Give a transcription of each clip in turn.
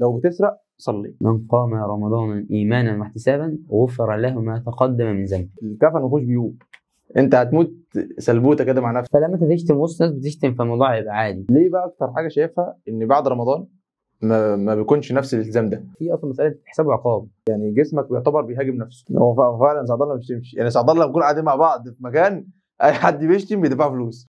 لو بتسرق صلي. من قام رمضان إيمانا واحتسابا غفر له ما تقدم من ذنبه. الكفن ما فيهوش بيوب، انت هتموت سلبوته كده مع نفسك. فلما انت تشتم وسط ناس بتشتم فالموضوع هيبقى عادي. ليه بقى اكتر حاجه شايفها ان بعد رمضان ما بيكونش نفس الالتزام ده؟ في اصلا مساله حساب وعقاب، يعني جسمك بيعتبر بيهاجم نفسه. هو فعلا سعد الله ما بيشتمش، يعني سعد الله بنكون قاعدين مع بعض في مكان اي حد بيشتم بيدفع فلوس.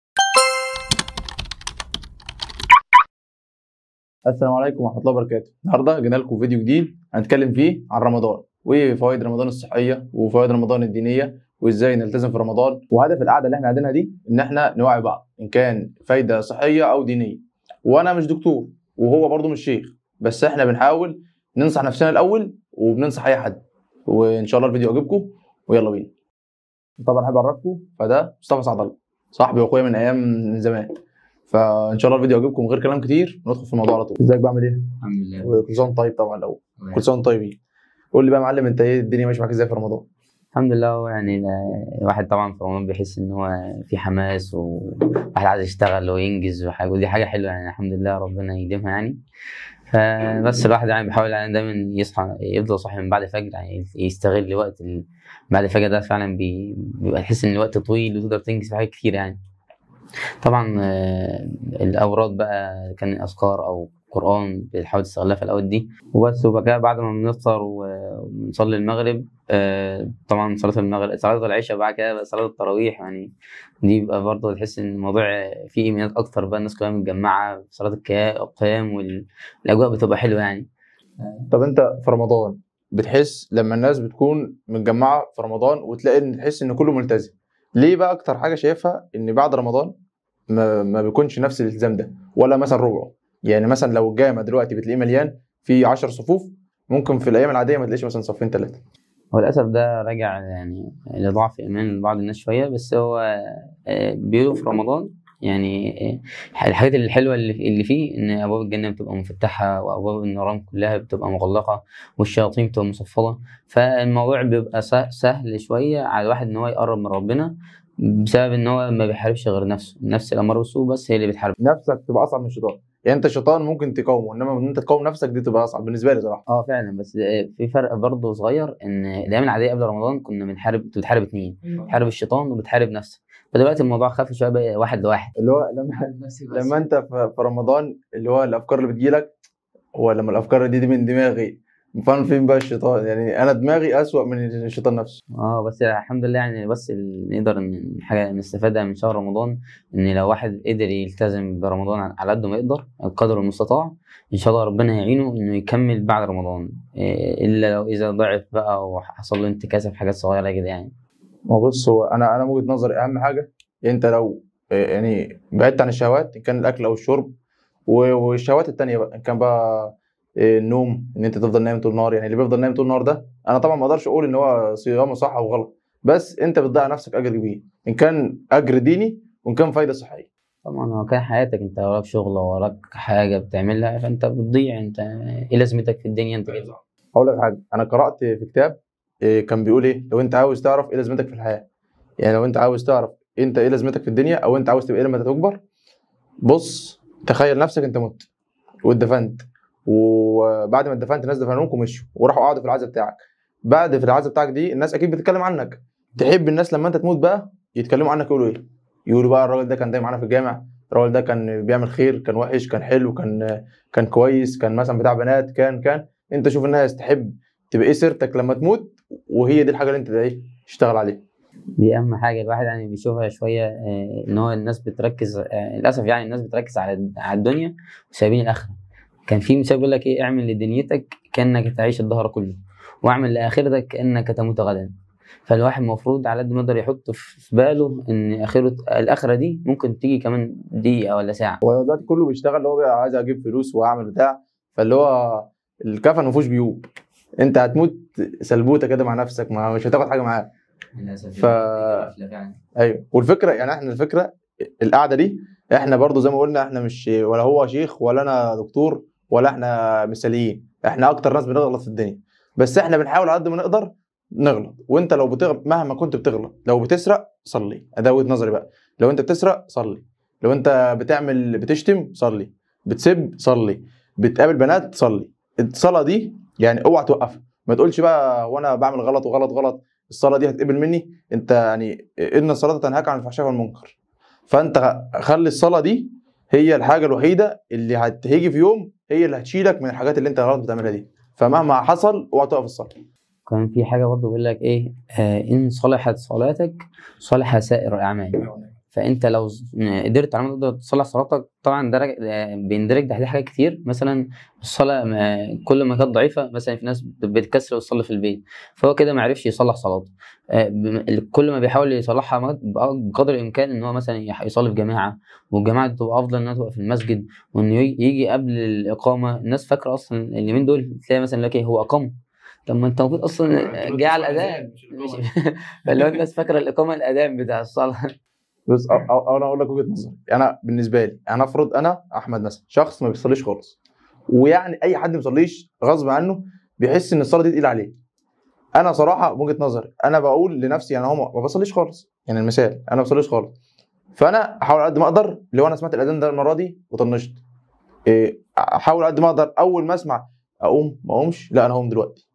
السلام عليكم ورحمه الله وبركاته. النهارده جينا لكم فيديو جديد هنتكلم فيه عن رمضان وفوائد رمضان الصحيه وفوائد رمضان الدينيه وازاي نلتزم في رمضان. وهدف القعده اللي احنا قاعدينها دي ان احنا نوعي بعض ان كان فايده صحيه او دينيه. وانا مش دكتور وهو برضه مش شيخ، بس احنا بنحاول ننصح نفسنا الاول وبننصح اي حد، وان شاء الله الفيديو يعجبكم ويلا بينا. طبعا احب اعرفكم، فده مصطفى سعد الله صاحبي واخويا من ايام من زمان، فان شاء الله الفيديو يعجبكم. من غير كلام كتير ندخل في الموضوع على طول. ازيك؟ بعمل ايه؟ الحمد لله. وكل سنه طيب. طبعا الاول كل سنه طيبين. قول لي بقى يا معلم، انت ايه الدنيا ماشيه معاك ازاي في رمضان؟ الحمد لله. يعني الواحد طبعا في رمضان بيحس ان هو في حماس وواحد عايز يشتغل وينجز وحاجه، ودي حاجه حلوه يعني. الحمد لله ربنا يديمها يعني. فبس الواحد يعني بيحاول يعني دايما يصحى يفضل صاحي من بعد الفجر، يعني يستغل وقت بعد الفجر ده فعلا بيبقى تحس ان الوقت طويل وتقدر تنجز في حاجات كتير يعني. طبعا الاوراد بقى كان اذكار او قران بنحاول نستغلها في الاوقات دي وبس. وبعد كده بعد ما بنفطر ونصلي المغرب، طبعا صلاه المغرب صلاه العشاء، بعد كده صلاه التراويح يعني. دي بقى برضه تحس ان الموضوع فيه ايمانيات اكتر بقى، الناس كلها متجمعه في صلاه القيام والاجواء بتبقى حلوه يعني. طب انت في رمضان بتحس لما الناس بتكون متجمعه في رمضان وتلاقي ان تحس ان كله ملتزم، ليه بقى اكتر حاجه شايفها ان بعد رمضان ما بيكونش نفس الالتزام ده ولا مثلا ربعه؟ يعني مثلا لو الجامع دلوقتي بتلاقيه مليان في 10 صفوف، ممكن في الايام العاديه ما تلاقيش مثلا صفين ثلاثه. هو للأسف ده راجع يعني لضعف إيمان بعض الناس شوية، بس هو بيقولوا في رمضان يعني الحاجات الحلوة اللي فيه إن أبواب الجنة بتبقى مفتحة وأبواب النيران كلها بتبقى مغلقة والشياطين بتبقى مصفدة. فالموضوع بيبقى سهل شوية على الواحد إن هو يقرب من ربنا، بسبب إن هو ما بيحاربش غير نفسه. النفس الأمارة بالسوء بس هي اللي بتحارب نفسك تبقى اصعب من الشيطان. يعني انت الشيطان ممكن تقاومه، انما ان انت تقاوم نفسك دي تبقى اصعب بالنسبه لي صراحه. فعلا. بس في فرق برضه صغير، ان الايام العاديه قبل رمضان كنا بتحارب اتنين، بتحارب الشيطان وبتحارب نفسك. فدلوقتي الموضوع خف شويه، بقى واحد لواحد. اللي هو لما انت في رمضان اللي هو الافكار اللي بتجيلك، هو لما الافكار دي من دماغي، فين بقى الشيطان؟ يعني انا دماغي اسوأ من الشيطان نفسه. بس الحمد لله يعني. بس نقدر ان حاجه نستفادها من شهر رمضان، ان لو واحد قدر يلتزم برمضان على قد ما يقدر قدر المستطاع، ان شاء الله ربنا يعينه انه يكمل بعد رمضان، الا لو اذا ضعف بقى او حصل له انتكاسه في حاجات صغيره كده يعني. بص، هو انا من وجهة نظري اهم حاجه انت لو يعني بعدت عن الشهوات، ان كان الاكل او الشرب، والشهوات التانية بقى ان كان بقى النوم، ان انت تفضل نايم طول النهار. يعني اللي بيفضل نايم طول النهار ده انا طبعا ما اقدرش اقول ان هو صيامه صح او غلط، بس انت بتضيع نفسك اجر كبير ان كان اجر ديني وان كان فايده صحيه. طبعا هو كان حياتك، انت وراك شغل وراك حاجه بتعملها، فانت بتضيع. انت ايه لازمتك في الدنيا انت كده؟ هقول لك حاجه، انا قرات في كتاب كان بيقول ايه، لو انت عاوز تعرف ايه لازمتك في الحياه، يعني لو انت عاوز تعرف انت ايه لازمتك في الدنيا او انت عاوز تبقى ايه لما تكبر، بص تخيل نفسك انت مت واتدفنت، وبعد ما اتدفنت الناس دفنوك ومشوا وراحوا قعدوا في العزا بتاعك. بعد في العزا بتاعك دي الناس اكيد بتتكلم عنك، تحب الناس لما انت تموت بقى يتكلموا عنك يقولوا ايه؟ يقولوا بقى الراجل ده كان دايما معانا في الجامع، الراجل ده كان بيعمل خير، كان وحش، كان حلو، كان كويس، كان مثلا بتاع بنات، كان انت شوف الناس تحب تبقى ايه سيرتك لما تموت، وهي دي الحاجه اللي انت ايه تشتغل عليها. دي اهم حاجه الواحد يعني بيشوفها شويه، ان هو الناس بتركز، للاسف يعني الناس بتركز على الدنيا وسايبين الاخره. كان في مثال بيقول لك ايه: اعمل لدنيتك كانك تعيش الدهر كله، واعمل لاخرتك كانك تموت غدا. فالواحد المفروض على قد ما يقدر يحط في باله ان الاخره دي ممكن تيجي كمان دقيقه ولا ساعه. هو دلوقتي كله بيشتغل اللي هو بقى عايز اجيب فلوس واعمل بتاع، فاللي هو الكفن ما فيهوش بيوب، انت هتموت سلبوته كده مع نفسك، مش هتاخد حاجه معاك للاسف. ايوه. والفكره يعني احنا الفكره القعده دي، احنا برضو زي ما قلنا احنا مش ولا هو شيخ ولا انا دكتور ولا احنا مثاليين، احنا اكتر ناس بنغلط في الدنيا، بس احنا بنحاول على قد ما نقدر نغلط. وانت لو بتغلط مهما كنت بتغلط، لو بتسرق صلي، ده وجهه نظري بقى. لو انت بتسرق صلي، لو انت بتشتم صلي، بتسب صلي، بتقابل بنات صلي، الصلاه دي يعني اوعى توقفها، ما تقولش بقى وانا بعمل غلط وغلط غلط الصلاه دي هتقبل مني. انت يعني ان الصلاه تنهاك عن الفحشاء والمنكر، فانت خلي الصلاه دي هي الحاجه الوحيده اللي هتيجي في يوم هي اللي هتشيلك من الحاجات اللي انت غلط بتعملها دي، فمهما حصل اوعى توقف الصلاه. كان في حاجة برضو بيقول لك إيه، إن صلحت صلاتك صلح سائر الأعمال. فأنت لو قدرت على ما تقدر تصلح صلاتك، طبعا درجة بيندرج تحتها حاجات كتير. مثلا الصلاة كل ما كانت ضعيفة، مثلا في ناس بتكسر وتصلي في البيت، فهو كده ما عرفش يصلح صلاته. كل ما بيحاول يصلحها بقدر الإمكان إن هو مثلا يصلي في جماعة، والجماعة تبقى أفضل إنها تبقى في المسجد، وإنه يجي قبل الإقامة. الناس فاكرة أصلا اليومين دول تلاقي مثلا لك إيه هو أقام، طب ما انت المفروض اصلا جاي على الاذان فاللي هو الناس فاكره الاقامه الاذان بتاع الصلاه. بص أو انا اقول لك وجهه نظري. انا بالنسبه لي انا افرض انا احمد مثلا شخص ما بيصليش خالص، ويعني اي حد ما بيصليش غصب عنه بيحس ان الصلاه دي تقيله عليه. انا صراحه بوجهه نظري انا بقول لنفسي يعني هو ما بصليش خالص، يعني المثال انا ما بصليش خالص، فانا احاول على قد ما اقدر لو انا سمعت الاذان ده المره دي وطنشت، احاول على قد ما اقدر اول ما اسمع اقوم ما اقومش، لا انا هقوم دلوقتي.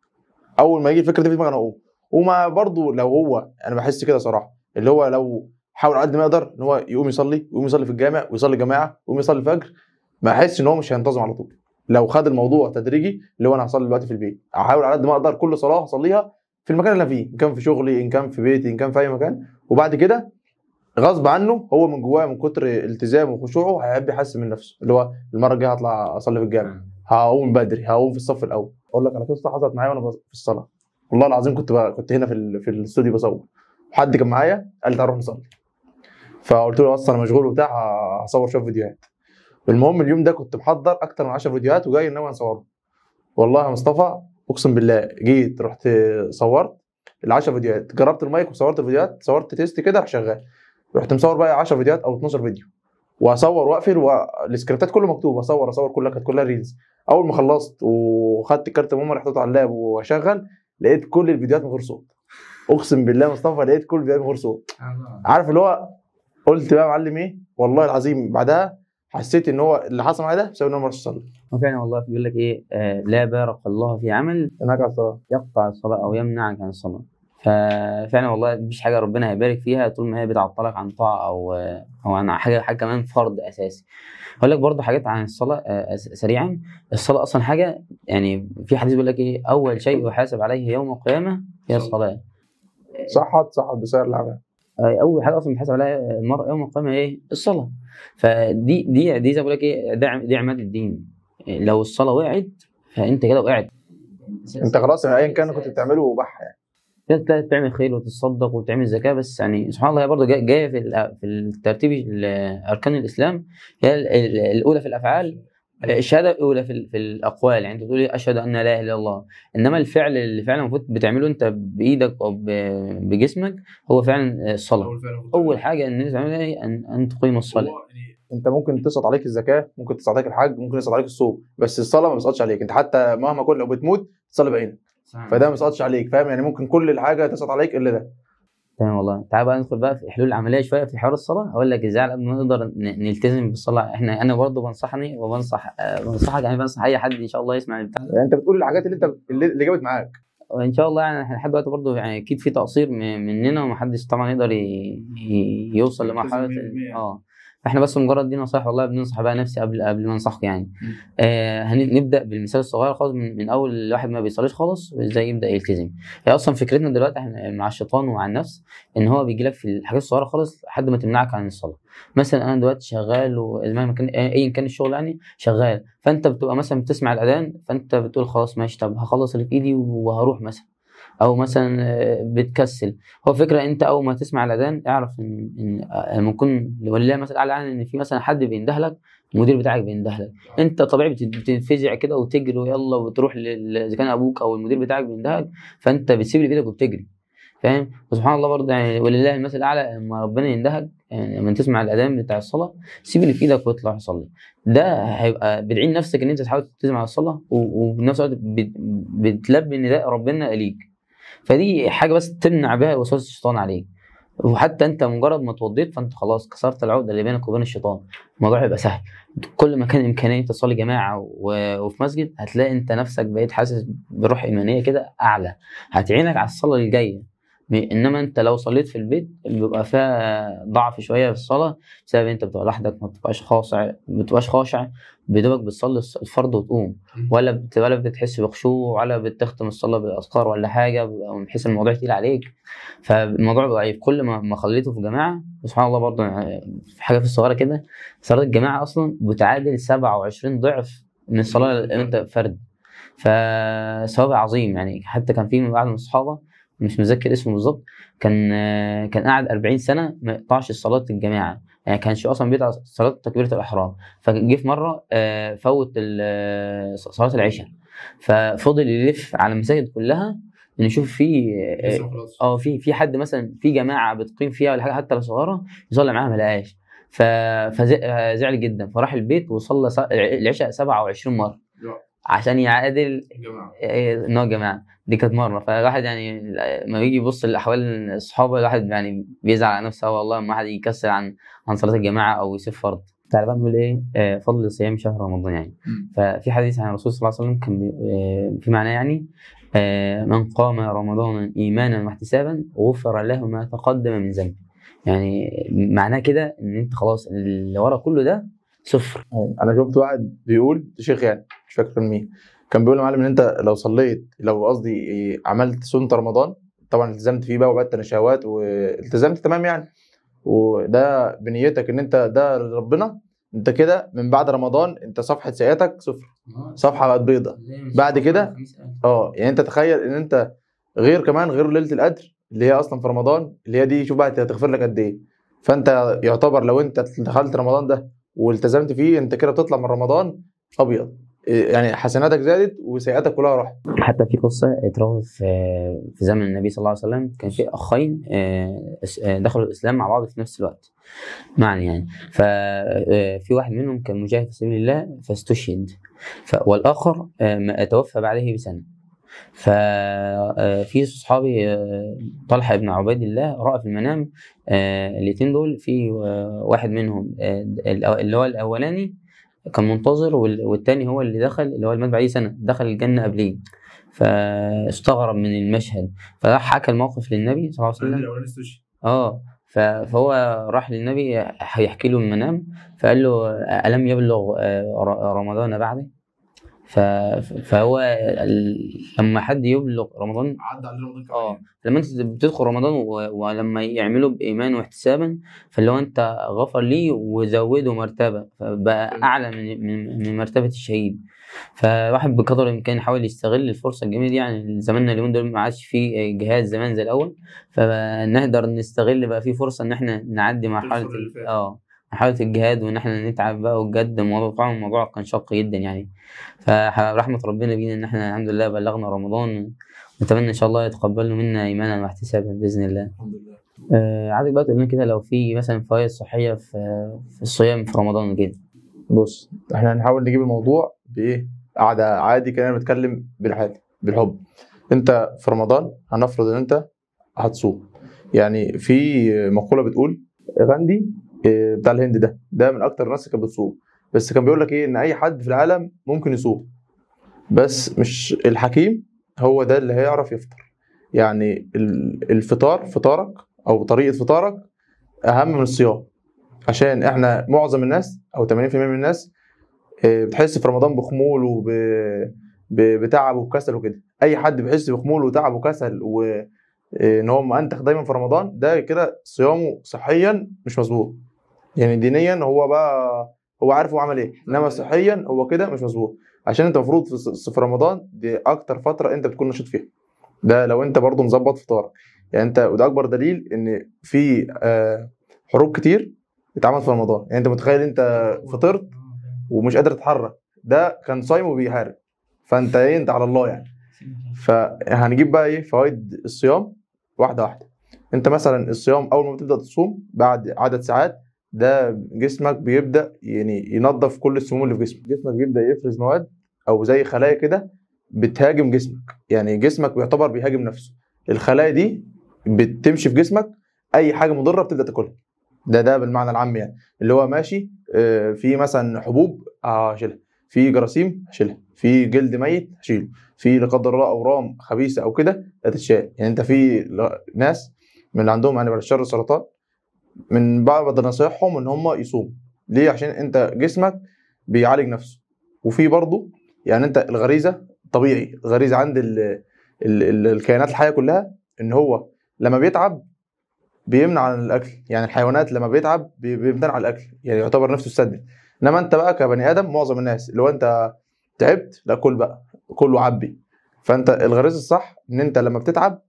اول ما يجي الفكره دي في دماغي انا اقوم. وما برضو لو هو انا بحس كده صراحه، اللي هو لو حاول على قد ما يقدر ان هو يقوم يصلي، ويقوم يصلي في الجامع ويصلي جماعه ويقوم يصلي الفجر، ما احس ان هو مش هينتظم على طول. لو خد الموضوع تدريجي اللي هو انا هصلي دلوقتي في البيت، احاول على قد ما اقدر كل صلاه اصليها في المكان اللي انا فيه، ان كان في شغلي ان كان في بيتي ان كان في اي مكان، وبعد كده غصب عنه هو من جواه من كتر التزامه وخشوعه هيحب يحسن من نفسه، اللي هو المره الجايه هطلع اصلي في الجامع، هقوم بدري، هقوم في الصف الاول. اقول لك على قصه حصلت معايا وانا في الصلاه، والله العظيم كنت هنا في الاستوديو بصور، حد كان معايا قال لي تعال نروح نصلي، فقلت له اصلا انا مشغول وبتاع هصور شويه فيديوهات. المهم اليوم ده كنت محضر اكتر من 10 فيديوهات وجاي ناوي اصورهم. والله يا مصطفى اقسم بالله جيت رحت صورت ال 10 فيديوهات، جربت المايك وصورت الفيديوهات، صورت تيست كده راح شغال، رحت مصور بقى 10 فيديوهات او 12 فيديو، واصور واقفل والسكريبتات كله مكتوب، اصور كلها كانت كلها ريلز. اول ما خلصت وخدت كارت ميموري حطيته على اللاب واشغل، لقيت كل الفيديوهات من غير صوت. اقسم بالله مصطفى لقيت كل الفيديوهات من غير صوت. عارف اللي هو قلت بقى يا معلم ايه، والله العظيم بعدها حسيت ان هو اللي حصل معايا ده بسبب ان انا ما رحتش اصلي. وفعلا والله بيقول لك ايه، لا بارك الله في عمل هناك على الصلاه يقطع الصلاه او يمنعك عن الصلاه. ففعلا والله مفيش حاجه ربنا هيبارك فيها طول ما هي بتعطلك عن طاعه او عن حاجه كمان فرض اساسي. هقول لك برضه حاجات عن الصلاه سريعا. الصلاه اصلا حاجه، يعني في حديث بيقول لك ايه، اول شيء يحاسب عليه يوم القيامه هي الصلاه. صحت بسعر العمل. اول حاجه اصلا بيحاسب عليها المرء يوم القيامه ايه؟ الصلاه. فدي زي ما بقول لك ايه، دي عماد الدين. لو الصلاه وقعت فانت كده وقعت، انت خلاص ايا كان كنت بتعمله بح يعني. تعمل خير وتتصدق وتعمل زكاه، بس يعني سبحان الله هي برضه جايه في الترتيب اركان الاسلام. هي الاولى في الافعال، الشهاده الاولى في الاقوال، يعني انت بتقول اشهد ان لا اله الا الله. انما الفعل اللي فعلا المفروض بتعمله انت بايدك او بجسمك هو فعلا الصلاه. اول حاجه ان انت تعملها هي ان تقيم الصلاه. انت ممكن تسقط عليك الزكاه، ممكن تسقط عليك الحج، ممكن يسقط عليك الصوم، بس الصلاه ما بتسقطش عليك. انت حتى مهما كنت لو بتموت تصلي بعينك، فده ما بيسقطش عليك، فاهم يعني؟ ممكن كل الحاجه تسقط عليك الا ده. تمام والله. تعال بقى ندخل بقى في حلول عمليه شويه في حوار الصلاه. هقول لك ازاي على قد ما نقدر نلتزم بالصلاه. انا برضه بنصحني بنصحك، يعني بنصح اي حد ان شاء الله يسمع البتاع. يعني انت بتقول الحاجات اللي جابت معاك، وان شاء الله يعني احنا لحد دلوقتي برضه يعني اكيد في تقصير مننا، ومحدش طبعا يقدر يوصل لمرحله احنا بس مجرد دي نصائح، والله بننصح بقى نفسي قبل ما انصحك يعني. هنبدا بالمثال الصغير خالص من اول الواحد ما بيصليش خالص وازاي يبدا يلتزم. هي اصلا فكرتنا دلوقتي احنا مع الشيطان ومع النفس ان هو بيجي لك في الحاجات الصغيره خالص لحد ما تمنعك عن الصلاه. مثلا انا دلوقتي شغال، ومهما كان ايا كان الشغل يعني شغال، فانت بتبقى مثلا بتسمع الاذان فانت بتقول خلاص ماشي، طب هخلص اللي في ايدي وهروح مثلا، او مثلا بتكسل. هو فكره انت اول ما تسمع الاذان اعرف ان ممكن ولله مثل الاعلى يعني ان في مثلا حد بينده لك، المدير بتاعك بينده لك، انت طبيعي بتنفزع كده وتجري ويلا وتروح اذا كان ابوك او المدير بتاعك بينده لك، فانت بتسيب اللي في ايدك وبتجري، فاهم؟ وسبحان الله برضه يعني ولله المثل الاعلى لما ربنا يندهك، يعني لما تسمع الاذان بتاع الصلاه سيب اللي في ايدك واطلع صلي. ده هيبقى بتعين نفسك ان انت تحاول تلتزم على الصلاه، وبنفس الوقت بتلبي نداء ربنا ليك. فدي حاجه بس تمنع بها وسواس الشيطان عليك. وحتى انت مجرد ما اتوضيت فانت خلاص كسرت العقده اللي بينك وبين الشيطان، الموضوع هيبقى سهل. كل ما كان امكانيه تصلي جماعه وفي مسجد هتلاقي انت نفسك بقيت حاسس بروح ايمانيه كده اعلى، هتعينك على الصلاه الجايه. انما انت لو صليت في البيت بيبقى فيها ضعف شويه في الصلاه، بسبب انت بتبقى لوحدك، ما بتبقاش خاشع، بدوبك بتصلي الفرض وتقوم، ولا بتحس بخشوع، ولا بتختم الصلاه بالاذكار ولا حاجه، بيبقى بحيث الموضوع تقيل عليك. فالموضوع ضعيف. كل ما خليته في جماعه، سبحان الله برضه يعني في حاجه في الصغيره كده، صلاه الجماعه اصلا بتعادل 27 ضعف من الصلاه اللي انت فرد، فثواب عظيم يعني. حتى كان في واحد من الصحابه مش متذكر اسمه بالظبط، كان قاعد 40 سنه ما يقطعش صلاه الجماعه، يعني كانش اصلا بيقطع صلاه تكبيره الاحرام. فجه في مره فوت صلاه العشاء، ففضل يلف على المساجد كلها ان يشوف في في حد مثلا في جماعه بتقيم فيها ولا حاجه حتى لو صغيره يصلي معاها، ما لقاش. فزعل جدا، فراح البيت وصلى العشاء 27 مره عشان يعادل ان هو جماعه. دي كانت مره. فالواحد يعني لما بيجي يبص لاحوال الصحابه الواحد يعني بيزعل على نفسه والله لما واحد يكسر عن صلاه الجماعه او يسيب فرض. تعالى بقى نقول ايه فضل صيام شهر رمضان يعني. ففي حديث عن الرسول صلى الله عليه وسلم كان في معناه يعني من قام رمضان ايمانا واحتسابا غفر له ما تقدم من ذنبه. يعني معناه كده ان انت خلاص اللي ورا كله ده صفر. انا شفت واحد بيقول شيخ يعني مش فاكر مين، كان بيقول يا معلم ان انت لو صليت، لو قصدي عملت سنة رمضان، طبعا التزمت فيه بقى وبعدت عن الشهوات والتزمت تمام يعني، وده بنيتك ان انت ده لربنا، انت كده من بعد رمضان انت صفحة سيئاتك صفر، صفحة بقت بيضة بعد كده. يعني انت تخيل ان انت غير كمان غير ليلة القدر اللي هي اصلا في رمضان، اللي هي دي شوف بقى هتغفر لك قد ايه. فانت يعتبر لو انت دخلت رمضان ده والتزمت فيه انت كده بتطلع من رمضان ابيض، يعني حسناتك زادت وسيئاتك كلها راحت. حتى في قصه اتروت في زمن النبي صلى الله عليه وسلم، كان في اخين دخلوا الاسلام مع بعض في نفس الوقت معنى يعني. ففي واحد منهم كان مجاهد في سبيل الله فاستشهد، والاخر توفى بعده بسنه. ففي صحابي طلحه بن عبيد الله راى في المنام الاثنين دول، في واحد منهم اللي هو الاولاني كان منتظر، والتاني هو اللي دخل، اللي هو اللي مات بعديه سنه دخل الجنه قبليه. فاستغرب من المشهد، فراح حكى الموقف للنبي صلى الله عليه وسلم. فهو راح للنبي هيحكي له المنام، فقال له ألم يبلغ رمضان بعده؟ فهو لما حد يبلغ رمضان عدى على رمضان لما انت بتدخل رمضان ولما يعملوا بايمان واحتسابا، فاللي هو انت غفر ليه وزوده مرتبه، فبقى اعلى من مرتبه الشهيد. فواحد بقدر الامكان يحاول يستغل الفرصه الجميله دي، يعني زماننا اليومين دول ما عادش فيه جهاد زمان زي الاول، فنقدر نستغل بقى في فرصه ان احنا نعدي مرحله مرحله الجهاد، وان احنا نتعب بقى وجد. الموضوع كان شاق جدا يعني، فرحمه ربنا بينا ان احنا الحمد لله بلغنا رمضان، نتمنى ان شاء الله يتقبله منا ايمانا واحتسابا باذن الله. الحمد لله. عايزك بقى تقول لنا كده لو في مثلا فوائد صحيه في الصيام في رمضان كده. بص احنا هنحاول نجيب الموضوع بايه، قعده عادي كده نتكلم بالحب. انت في رمضان هنفرض ان انت هتصوم، يعني في مقوله بتقول غاندي بتاع الهند ده من اكتر الناس اللي كانت بتصوم، بس كان بيقول لك ايه ان اي حد في العالم ممكن يصوم، بس مش الحكيم هو ده اللي هيعرف يفطر. يعني فطارك او طريقه فطارك اهم من الصيام، عشان احنا معظم الناس او 80% من الناس بتحس في رمضان بخمول بتعب وكسل وكده. اي حد بيحس بخمول وتعب وكسل وان هو منتخ دايما في رمضان، ده كده صيامه صحيا مش مظبوط. يعني دينيا هو عارف هو عمل ايه، انما صحيا هو كده مش مظبوط. عشان انت المفروض في رمضان دي اكتر فتره انت بتكون نشيط فيها، ده لو انت برضو مظبط فطارك. يعني انت وده اكبر دليل ان في حروب كتير اتعملت في رمضان. يعني انت متخيل انت فطرت ومش قادر تتحرك، ده كان صايم وبيحارب، فانت ايه انت على الله يعني. فهنجيب بقى ايه فوائد الصيام واحده واحده. انت مثلا الصيام اول ما بتبدا تصوم بعد عدد ساعات، ده جسمك بيبدا يعني ينظف كل السموم اللي في جسمك بيبدا يفرز مواد او زي خلايا كده بتهاجم جسمك. يعني جسمك بيعتبر بيهاجم نفسه، الخلايا دي بتمشي في جسمك اي حاجه مضره بتبدا تاكلها. ده بالمعنى العام يعني، اللي هو ماشي في مثلا حبوب هشيلها، في جراثيم هشيلها، في جلد ميت هشيله، في لا قدر الله اورام خبيثه او كده هتتشال. يعني انت في ناس من اللي عندهم يعني بعد الشر السرطان، من بعض نصايحهم ان هم يصوموا. ليه؟ عشان انت جسمك بيعالج نفسه. وفي برضه يعني انت الغريزه طبيعي، الغريزه عند الكائنات الحيه كلها ان هو لما بيتعب بيمنع عن الاكل. يعني الحيوانات لما بيتعب بيمتنع عن الاكل، يعني يعتبر نفسه السد. انما انت بقى كبني ادم، معظم الناس اللي هو انت تعبت، لا كل بقى، كل وعبي. فانت الغريزه الصح ان انت لما بتتعب،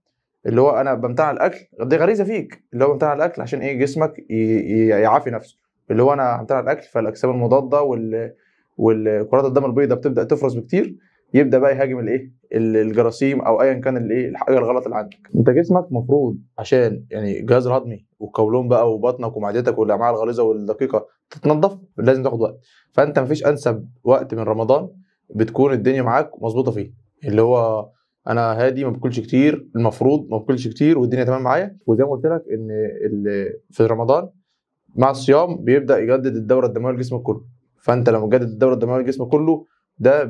اللي هو انا بمتنع عن الاكل، دي غريزه فيك، اللي هو بمتنع عن الاكل عشان ايه؟ جسمك يعافي نفسه. اللي هو انا همتنع عن الاكل، فالاجسام المضاده والكرات الدم البيضاء بتبدا تفرز بكتير، يبدا بقى يهاجم الايه؟ الجراثيم او ايا كان الايه الحاجه الغلط اللي عندك. انت جسمك مفروض عشان يعني الجهاز الهضمي والقولون بقى وبطنك ومعدتك والامعاء الغليظه والدقيقه تتنظف، لازم تاخد وقت. فانت مفيش انسب وقت من رمضان بتكون الدنيا معاك مظبوطه فيه، اللي هو انا هادي ما باكلش كتير، المفروض ما باكلش كتير والدنيا تمام معايا. وزي ما قلت لك ان في رمضان مع الصيام بيبدا يجدد الدوره الدمويه لجسمك كله. فانت لما تجدد الدوره الدمويه لجسمك كله، ده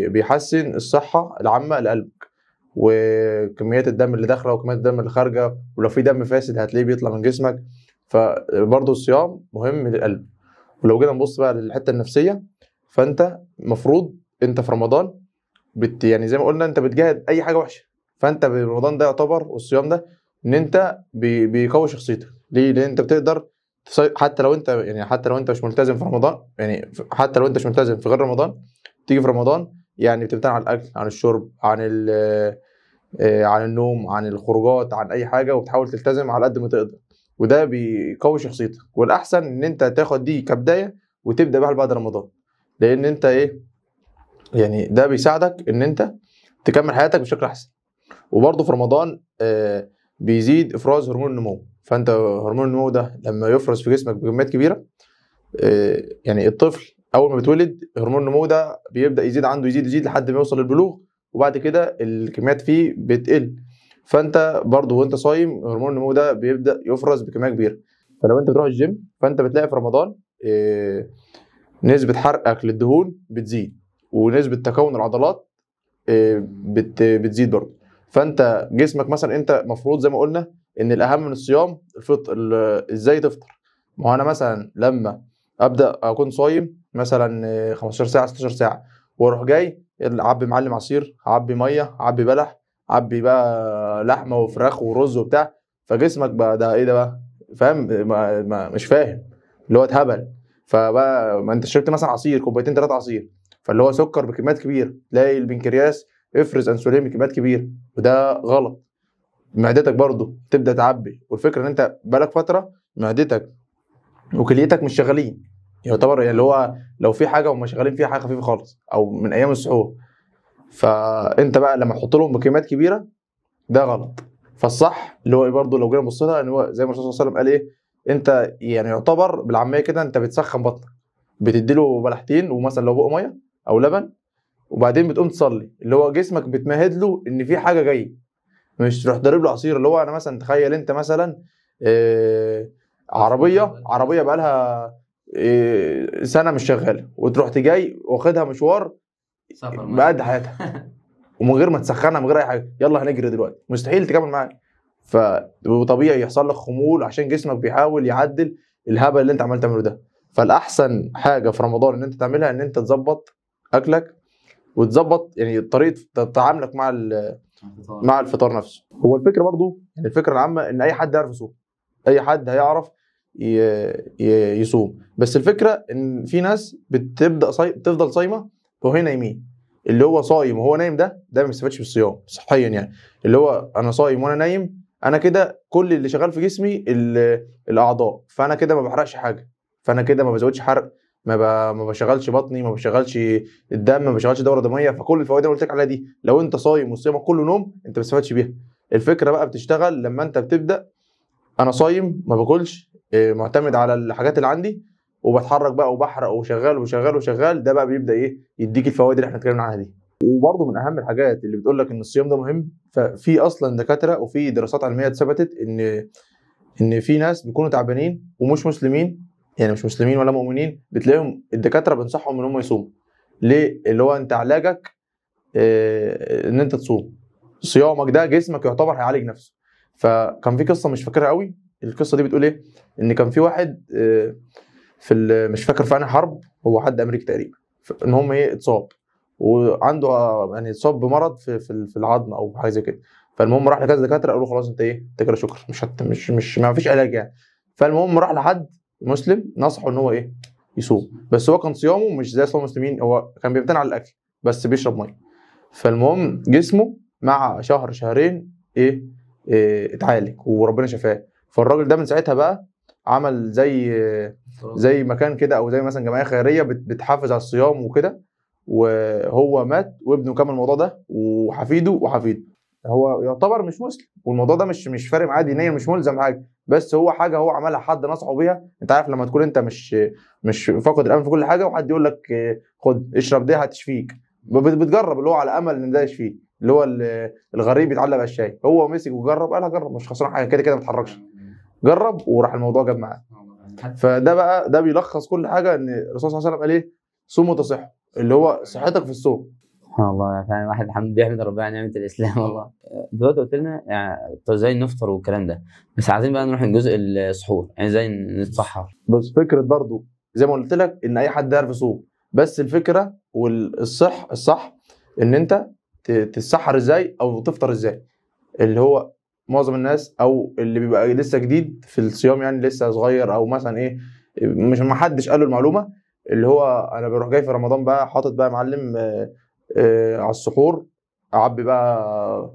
بيحسن الصحه العامه لقلبك، وكميات الدم اللي داخله وكميات الدم اللي خارجه، ولو في دم فاسد هتلاقيه بيطلع من جسمك. فبرضه الصيام مهم للقلب. ولو جينا نبص بقى للحته النفسيه، فانت المفروض انت في رمضان يعني زي ما قلنا انت بتجاهد اي حاجه وحشه. فانت برمضان ده يعتبر، والصيام ده، ان انت بيقوي شخصيتك. ليه؟ لان انت بتقدر حتى لو انت يعني حتى لو انت مش ملتزم في رمضان، يعني حتى لو انت مش ملتزم في غير رمضان، تيجي في رمضان يعني بتبتعد عن الاكل، عن الشرب، عن النوم، عن الخروجات، عن اي حاجه، وتحاول تلتزم على قد ما تقدر. وده بيقوي شخصيتك. والاحسن ان انت تاخد دي كبدايه وتبدا بقى بعد رمضان، لان انت ايه يعني ده بيساعدك ان انت تكمل حياتك بشكل احسن. وبرضه في رمضان بيزيد افراز هرمون النمو. فانت هرمون النمو ده لما يفرز في جسمك بكميات كبيره، يعني الطفل اول ما بيتولد هرمون النمو ده بيبدا يزيد عنده، يزيد لحد ما يوصل للبلوغ، وبعد كده الكميات فيه بتقل. فانت برضه وانت صايم هرمون النمو ده بيبدا يفرز بكميه كبيره. فلو انت بتروح الجيم، فانت بتلاقي في رمضان نسبه حرقك للدهون بتزيد، ونسبه تكون العضلات بتزيد برضه. فانت جسمك مثلا، انت مفروض زي ما قلنا ان الاهم من الصيام الفطر، ازاي تفطر. ما هو انا مثلا لما ابدا اكون صايم مثلا 15 ساعه 16 ساعه، واروح جاي اعبي معلم عصير، اعبي ميه، اعبي بلح، اعبي بقى لحمه وفراخ ورز وبتاع، فجسمك بقى ده ايه ده بقى؟ فاهم؟ مش فاهم، اللي هو اتهبل. فبقى ما انت شربت مثلا عصير كوبايتين 3 عصير، فاللي هو سكر بكميات كبيره، تلاقي البنكرياس افرز انسولين بكميات كبيره، وده غلط. معدتك برضو تبدا تعبي، والفكره ان انت بقالك فتره معدتك وكليتك مش شغالين، يعتبر يعني اللي هو لو في حاجه هم شغالين فيها حاجه خفيفه خالص او من ايام السحور. فانت بقى لما تحط لهم بكميات كبيره ده غلط. فالصح اللي هو برضو لو جينا نبص لها ان هو زي ما الرسول صلى الله عليه وسلم قال ايه، انت يعني يعتبر بالعاميه كده انت بتسخن بطنك، بتديله بلحتين ومثلا لو بقى ميه او لبن، وبعدين بتقوم تصلي، اللي هو جسمك بتمهد له ان في حاجه جايه. مش تروح ضارب له عصير. اللي هو انا مثلا تخيل انت مثلا عربيه بقى لها سنه مش شغاله، وتروح جاي واخدها مشوار بقد حياتها ومن غير ما تسخنها، من غير اي حاجه، يلا هنجري دلوقتي، مستحيل تكمل معاك. فطبيعي يحصل لك خمول عشان جسمك بيحاول يعدل الهبل اللي انت عمال تعمله ده. فالاحسن حاجه في رمضان ان انت تعملها ان انت تظبط اكلك، وتظبط يعني طريقه تعاملك مع الفطار نفسه. هو الفكره برضو يعني الفكره العامه ان اي حد يعرف يصوم، اي حد هيعرف يصوم. بس الفكره ان في ناس بتفضل صايمه وهي نايمين. اللي هو صايم وهو نايم ده ما بيستفادش بالصيام صحيا يعني. اللي هو انا صايم وانا نايم، انا كده كل اللي شغال في جسمي الاعضاء، فانا كده ما بحرقش حاجه، فانا كده ما بزودش حرق، ما بشغلش بطني، ما بشغلش الدم، ما بشغلش دوره دمويه. فكل الفوائد اللي قلت لك عليها دي لو انت صايم وصيامك كله نوم انت ما بتستفادش بيها. الفكره بقى بتشتغل لما انت بتبدا انا صايم ما باكلش، معتمد على الحاجات اللي عندي، وبتحرك بقى وبحرق وشغال، ده بقى بيبدا ايه؟ يديك الفوائد اللي احنا اتكلمنا عنها دي. وبرضه من اهم الحاجات اللي بتقول لك ان الصيام ده مهم، ففي اصلا دكاتره وفي دراسات علميه ثبتت ان ان في ناس بيكونوا تعبانين ومش مسلمين، يعني مش مسلمين ولا مؤمنين، بتلاقيهم الدكاتره بينصحهم ان هم يصوموا. ليه؟ اللي هو انت علاجك ان انت تصوم، صيامك ده جسمك يعتبر هيعالج نفسه. فكان في قصه مش فاكرها قوي، القصه دي بتقول ايه؟ ان كان في واحد مش فاكر في انهي حرب، هو حد امريكي تقريبا، ان هم ايه اتصاب وعنده يعني اتصاب بمرض في العظم او حاجه زي كده. فالمهم راح لكذا دكاتره قالوا خلاص انت ايه انت كده شكرا، مش ما فيش علاج يعني. فالمهم راح لحد مسلم نصحه ان هو ايه يصوم، بس هو كان صيامه مش زي صوم المسلمين، هو كان بيمتنع عن الاكل بس بيشرب ميه. فالمهم جسمه مع شهر شهرين إيه اتعالج وربنا شفاه. فالراجل ده من ساعتها بقى عمل زي مكان كده او زي مثلا جمعيه خيريه بتحافظ على الصيام وكده، وهو مات وابنه كمل الموضوع ده وحفيده. هو يعتبر مش مسلم، والموضوع ده مش فارق معاه دينيا، مش ملزم حاجه، بس هو حاجه هو عملها، حد نصحه بيها. انت عارف لما تكون انت مش فاقد الامل في كل حاجه، وحد يقول لك خد اشرب دي هتشفيك، بتجرب اللي هو على امل ان ده يشفيه، اللي هو الغريب يتعلق بالشاي. هو مسك وجرب، قال هجرب مش خسران حاجه، كده كده ما اتحركش، جرب وراح الموضوع جاب معاه. فده بقى ده بيلخص كل حاجه، ان الرسول صلى الله عليه وسلم قال ايه؟ صوموا تصحوا، اللي هو صحتك في الصوم. سبحان الله، فعلا الواحد الحمد بيحمد ربنا على نعمة الإسلام والله. دلوقتي قلت لنا يعني طب ازاي نفطر والكلام ده، بس عايزين بقى نروح لجزء السحور، يعني ازاي نتسحر. بس فكره برضو زي ما قلت لك ان اي حد يعرف يصوم، بس الفكره الصح ان انت تتسحر ازاي او تفطر ازاي. اللي هو معظم الناس او اللي بيبقى لسه جديد في الصيام، يعني لسه صغير او مثلا ايه مش ما حدش قال له المعلومه، اللي هو انا بروح جاي في رمضان بقى حاطط بقى معلم على السحور، اعبي بقى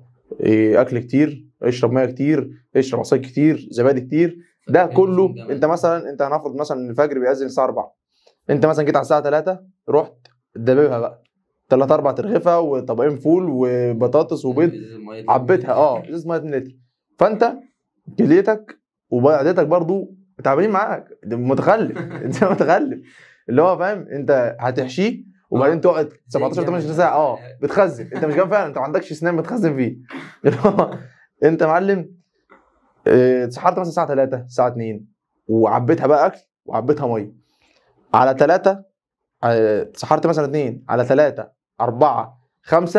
اكل كتير، اشرب ميه كتير، اشرب عصاير كتير، زبادي كتير. ده كله انت مثلا انت هنفرض مثلا الفجر بيأذن الساعه 4، انت مثلا جيت على الساعه 3 رحت دببها بقى 3 4 ترغيفه وطبقين فول وبطاطس وبيض، عبيتها ازازه ميه 2 لتر. فانت كليتك وبعدتك برضو تعبانين معاك، ده متخلف انت متخلف، اللي هو فاهم انت هتحشيه وبعدين تقعد 17 18 ساعه بتخزن، انت مش جاي فعلا، انت ما عندكش سنان بتخزن فيه. اللي هو انت معلم اتسحرت مثلا الساعه 3 الساعه 2 وعبيتها بقى اكل وعبيتها ميه، على 3 اتسحرت مثلا 2 على 3 4 5،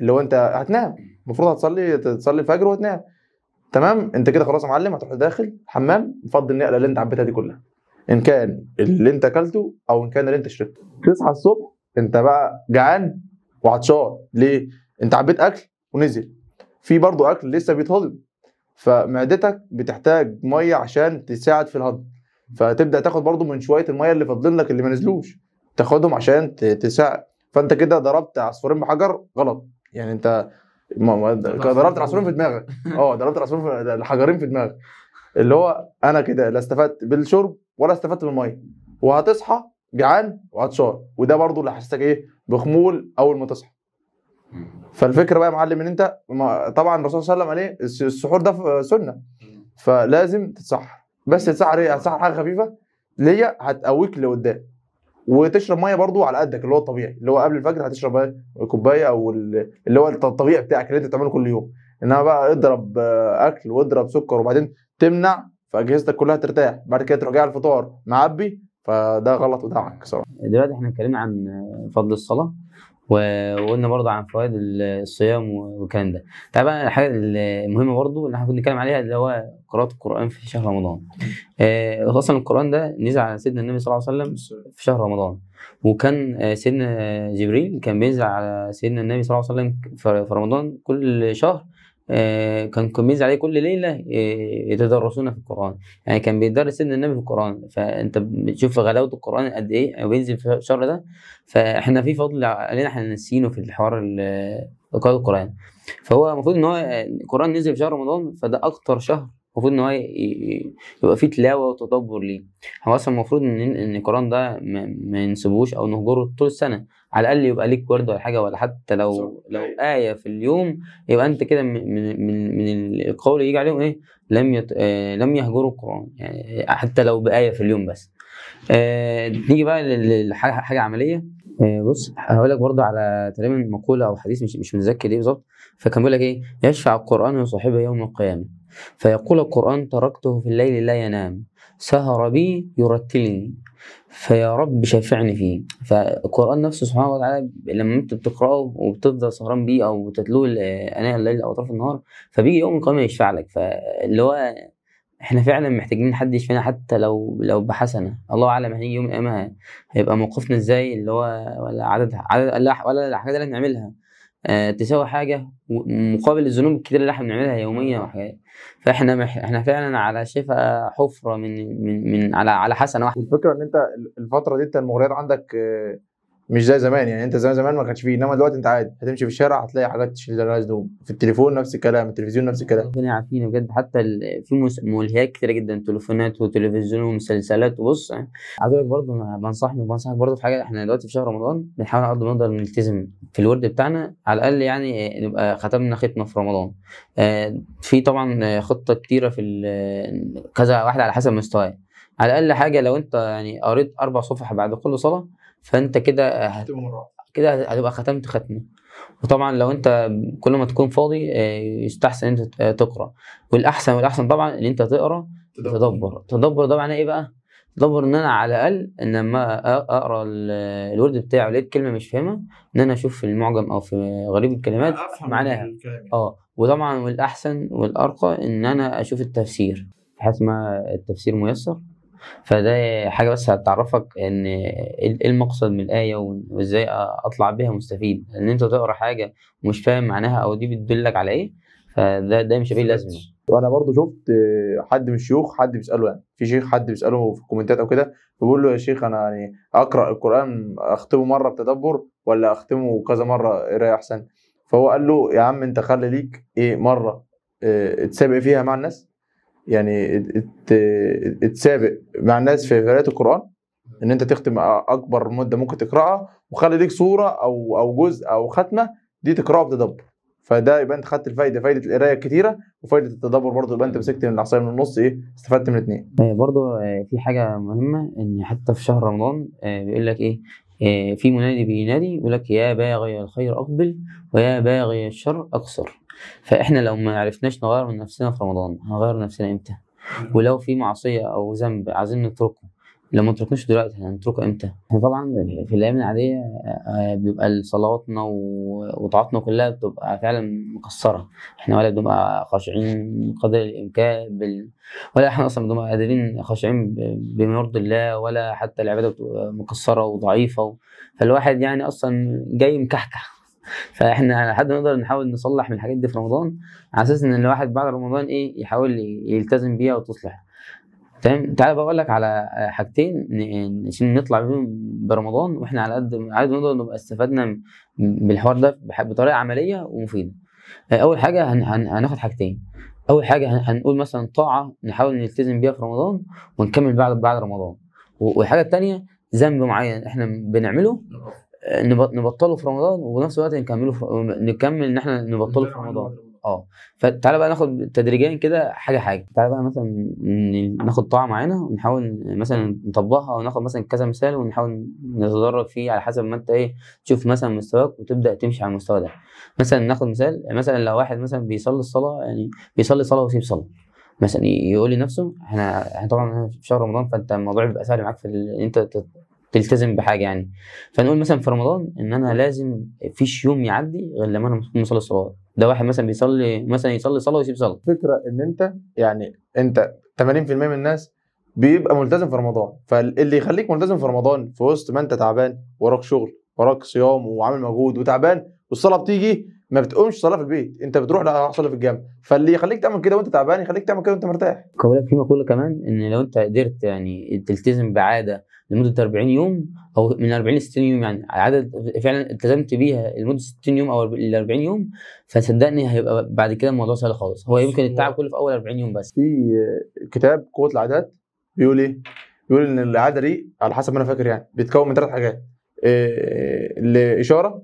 اللي هو انت هتنام، المفروض تصلي الفجر وتنام. تمام، انت كده خلاص يا معلم هتروح داخل الحمام، تفضي النقله اللي انت عبيتها دي كلها، ان كان اللي انت اكلته او ان كان اللي انت شربته. تصحى الصبح انت بقى جعان وعطشان، ليه؟ انت عبيت اكل ونزل، في برضو اكل لسه بيتهضم، فمعدتك بتحتاج ميه عشان تساعد في الهضم، فتبدا تاخد برضو من شويه الميه اللي فاضلين لك اللي ما نزلوش، تاخدهم عشان تساعد. فانت كده ضربت عصفورين بحجر غلط، يعني انت ضربت العصفورين في دماغك. ضربت الحجرين في دماغك، اللي هو انا كده لا استفدت بالشرب ولا استفدت بالميه، وهتصحى جعان وعطشان، وده برضو اللي حسيتك ايه بخمول اول ما تصحى. فالفكره بقى يا معلم ان انت طبعا الرسول صلى الله عليه وسلم عليه السحور ده سنه، فلازم تتسحر، بس تتسحر ايه؟ هتسحر حاجه خفيفه اللي هي هتقويك لقدام، وتشرب ميه برضو على قدك اللي هو الطبيعي، اللي هو قبل الفجر هتشرب كوبايه او اللي هو الطبيعي بتاعك اللي انت بتعمله كل يوم. انما بقى اضرب اكل واضرب سكر وبعدين تمنع، فاجهزتك كلها ترتاح، بعد كده تروح جاي على الفطار معبي، فده غلط ودعك صراحه. دلوقتي احنا اتكلمنا عن فضل الصلاه وقلنا برضه عن فوائد الصيام والكلام ده. طبعا الحاجه المهمه برضه اللي احنا كنا بنتكلم عليها اللي هو قراءه القران في شهر رمضان. اصلا القران ده نزل على سيدنا النبي صلى الله عليه وسلم في شهر رمضان، وكان سيدنا جبريل كان بينزل على سيدنا النبي صلى الله عليه وسلم في رمضان كل شهر، كان بينزل عليه كل ليله يتدرسون في القران، يعني كان بيدرس سيدنا النبي في القران. فانت بتشوف غلاوه القران قد ايه بينزل في الشهر ده، فاحنا في فضل علينا احنا ناسينه في الحوار قراءه القران. فهو المفروض ان هو القران نزل في شهر رمضان، فده اكتر شهر المفروض ان هو يبقى فيه تلاوه وتدبر ليه. هو اصلا المفروض ان القران ده ما نسيبوش او نهجره طول السنه، على الاقل يبقى ليك ورد ولا حاجه، ولا حتى لو ايه في اليوم، يبقى انت كده من القول يجي عليهم ايه لم يهجروا القران، يعني حتى لو بايه في اليوم بس. نيجي بقى لحاجه عمليه. بص هقول لك برضه على تقريبا مقوله او حديث، مش متذكر ايه بالظبط. فكان بيقول لك ايه: يشفع القران لصاحبه يوم القيامه فيقول القران: تركته في الليل لا ينام، سهر بي يرتلني، فيا رب شفعني فيه. فالقران نفسه سبحانه وتعالى لما انت بتقراه وبتفضل سهران بيه او بتتلوه اناء الليل او اطراف النهار، فبيجي يوم القيامه يشفع لك. فاللي هو احنا فعلا محتاجين حد يشفينا، حتى لو بحسنه. الله اعلم هيجي يوم القيامه هيبقى موقفنا ازاي، اللي هو ولا ولا الحاجات اللي بنعملها تساوي حاجه مقابل الذنوب الكتير اللي احنا بنعملها يوميا وحاجات. فاحنا احنا فعلا على شفا حفره من على حسنه واحده. الفكره ان انت الفتره دي انت المغريات عندك مش زي زمان. يعني انت زمان ما كانش فيه، انما دلوقتي انت عادي هتمشي في الشارع هتلاقي حاجات تشيل لها ذنوب، في التليفون نفس الكلام، التلفزيون نفس الكلام. ربنا يعافينا بجد. حتى في ملهيات كتيره جدا، تليفونات وتلفزيون ومسلسلات. وبص عايز اقول لك برضه، انا بنصحك برضه في حاجه. احنا دلوقتي في شهر رمضان بنحاول على قد ما نقدر نلتزم في الورد بتاعنا، على الاقل يعني نبقى ختمنا ختمه في رمضان. في طبعا خطه كتيره في كذا واحده على حسب مستواي. على الاقل حاجه لو انت يعني قريت 4 صفح بعد كل صلاه، فانت كده كده هتبقى ختمت ختمه. وطبعا لو انت كل ما تكون فاضي يستحسن انت تقرا. والاحسن طبعا ان انت تقرا تدبر. ده معناه ايه بقى؟ تدبر ان انا على الاقل ان لما اقرا الورد بتاعه لقيت كلمه مش فاهمها، ان انا اشوف في المعجم او في غريب الكلمات معناها. وطبعا والاحسن والارقى ان انا اشوف التفسير، بحيث ما التفسير ميسر. فده حاجة بس هتعرفك ان ايه المقصد من الآية وازاي اطلع بيها مستفيد. ان انت تقرا حاجة ومش فاهم معناها او دي بتدلك على ايه، فده مش لازمة. وانا برضو شفت حد من الشيوخ، حد بيساله، يعني في شيخ حد بيساله في الكومنتات او كده، بيقول له: يا شيخ انا يعني اقرا القران اختمه مره بتدبر ولا اختمه كذا مره قرايه احسن؟ فهو قال له: يا عم انت خلي ليك ايه مره تسابق فيها مع الناس، يعني تسابق مع الناس في قراءه القران، ان انت تختم اكبر مده ممكن تقراها، وخلي ليك سوره او جزء او ختمه دي تقراها بتدبر. فده يبقى انت خدت الفايده، فايده القرايه الكتيره وفايده التدبر برضه، يبقى انت مسكت من العصايه من النص، ايه استفدت من الاثنين. برضو في حاجة مهمة، ان حتى في شهر رمضان بيقول لك ايه، في منادي بينادي يقول لك: يا باغي الخير اقبل ويا باغي الشر اقصر. فاحنا لو ما عرفناش نغير من نفسنا في رمضان هنغير نفسنا امتى؟ ولو في معصية او ذنب عايزين نتركه، لو ما تركناش دلوقتي هنتركه امتى؟ احنا طبعا في الايام العاديه بيبقى صلواتنا وطاعاتنا كلها بتبقى فعلا مكسره. احنا ولا بنبقى خاشعين قدر الامكان ولا احنا اصلا بنبقى قادرين خاشعين بما يرضي الله، ولا حتى العباده بتبقى مكسره وضعيفه. فالواحد يعني اصلا جاي مكحكح. فاحنا لحد ما نقدر نحاول نصلح من الحاجات دي في رمضان، على اساس ان الواحد بعد رمضان ايه يحاول يلتزم بيها وتصلح. تمام. تعالى بقى اقول لك على حاجتين عشان نطلع بيهم برمضان واحنا على قد نقدر نبقى استفدنا بالحوار ده بطريقه عمليه ومفيده. اول حاجه هناخد حاجتين. اول حاجه هنقول مثلا طاعه نحاول نلتزم بيها في رمضان ونكمل بعد رمضان. والحاجه الثانيه ذنب معين احنا بنعمله نبطله في رمضان، وبنفس الوقت نكمل ان احنا نبطله في رمضان. فتعالى بقى ناخد تدريجيا كده حاجه. تعالى بقى مثلا ناخد طاعه معينه ونحاول مثلا نطبقها، او ناخد مثلا كذا مثال ونحاول نتدرج فيه على حسب ما انت ايه تشوف مثلا مستواك وتبدا تمشي على المستوى ده. مثلا ناخد مثال، مثلا لو واحد مثلا بيصلي الصلاه، يعني بيصلي صلاه ويسيب صلاه، مثلا يقول لنفسه احنا طبعا في شهر رمضان، فانت الموضوع بيبقى سهل معاك في ان انت تلتزم بحاجه يعني. فنقول مثلا في رمضان ان انا لازم فيش يوم يعدي غير لما انا مصلي الصلاه. ده واحد مثلا يصلي صلاه ويسيب صلاه. الفكره ان انت يعني انت 80% من الناس بيبقى ملتزم في رمضان، فاللي يخليك ملتزم في رمضان في وسط ما انت تعبان، وراك شغل، وراك صيام وعامل مجهود وتعبان، والصلاه بتيجي ما بتقومش صلاه في البيت، انت بتروح لا صلاه في الجامع. فاللي يخليك تعمل كده وانت تعبان يخليك تعمل كده وانت مرتاح. في مقوله كمان ان لو انت قدرت يعني تلتزم بعاده لمده 40 يوم او من 40 ل 60 يوم، يعني عدد فعلا التزمت بيها لمده 60 يوم او ل 40 يوم، فصدقني هيبقى بعد كده الموضوع سهل خالص. هو يمكن التعب كله في اول 40 يوم بس. في كتاب قوه العادات بيقول ايه؟ بيقول ان العاده دي على حسب ما انا فاكر يعني بيتكون من 3 حاجات: الاشاره،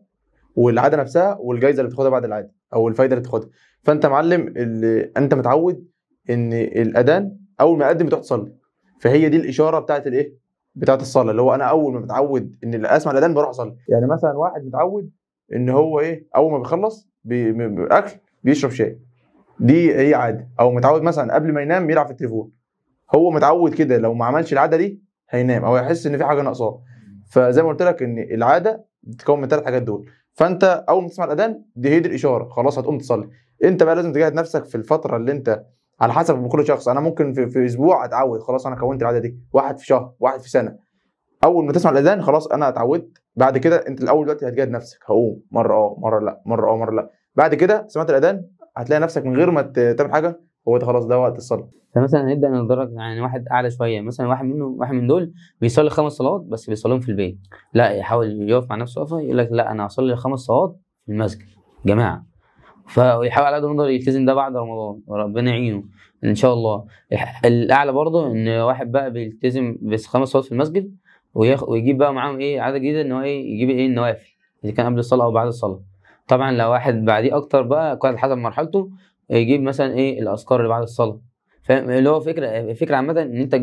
والعاده نفسها، والجائزه اللي بتاخدها بعد العاده او الفايده اللي بتاخدها. فانت معلم اللي انت متعود ان الاذان اول ما يقدم بتروح تصلي، فهي دي الاشاره بتاعت الايه؟ بتاعت الصلاه، اللي هو انا اول ما متعود ان اسمع الاذان بروح اصلي. يعني مثلا واحد متعود ان هو ايه، اول ما بيخلص باكل بيشرب شاي، دي هي عاده. او متعود مثلا قبل ما ينام يلعب في التليفون، هو متعود كده، لو ما عملش العاده دي هينام او هيحس ان في حاجه ناقصاه. فزي ما قلت لك ان العاده بتتكون من 3 حاجات دول. فانت اول ما تسمع الاذان دي الاشاره، خلاص هتقوم تصلي. انت بقى لازم تجاهد نفسك في الفتره اللي انت على حسب كل شخص. انا ممكن في اسبوع اتعود، خلاص انا كونت العاده دي، واحد في شهر، واحد في سنه. اول ما تسمع الاذان خلاص انا اتعودت. بعد كده انت الاول دلوقتي هتجاهد نفسك، هقوم مره مره لا، مره لا. بعد كده سمعت الاذان هتلاقي نفسك من غير ما تعمل حاجه، هو ده خلاص ده وقت الصلاه. فمثلا نبدا ندرج يعني واحد اعلى شويه، مثلا واحد من دول بيصلي 5 صلوات بس بيصليهم في البيت، لا يحاول يقف مع نفسه وقفه يقول لك لا انا هصلي 5 صلوات في المسجد جماعه. فيحاول على قد ما يقدر يلتزم ده بعد رمضان وربنا يعينه ان شاء الله. الاعلى برضه ان واحد بقى بيلتزم بس 5 صلوات في المسجد ويجيب بقى معاهم ايه عاده جديده ان هو ايه يجيب ايه النوافل اذا كان قبل الصلاه او بعد الصلاه. طبعا لو واحد بعديه اكتر بقى كل حسب مرحلته يجيب مثلا ايه الاذكار اللي بعد الصلاه. فاهم اللي هو فكره عامه ان انت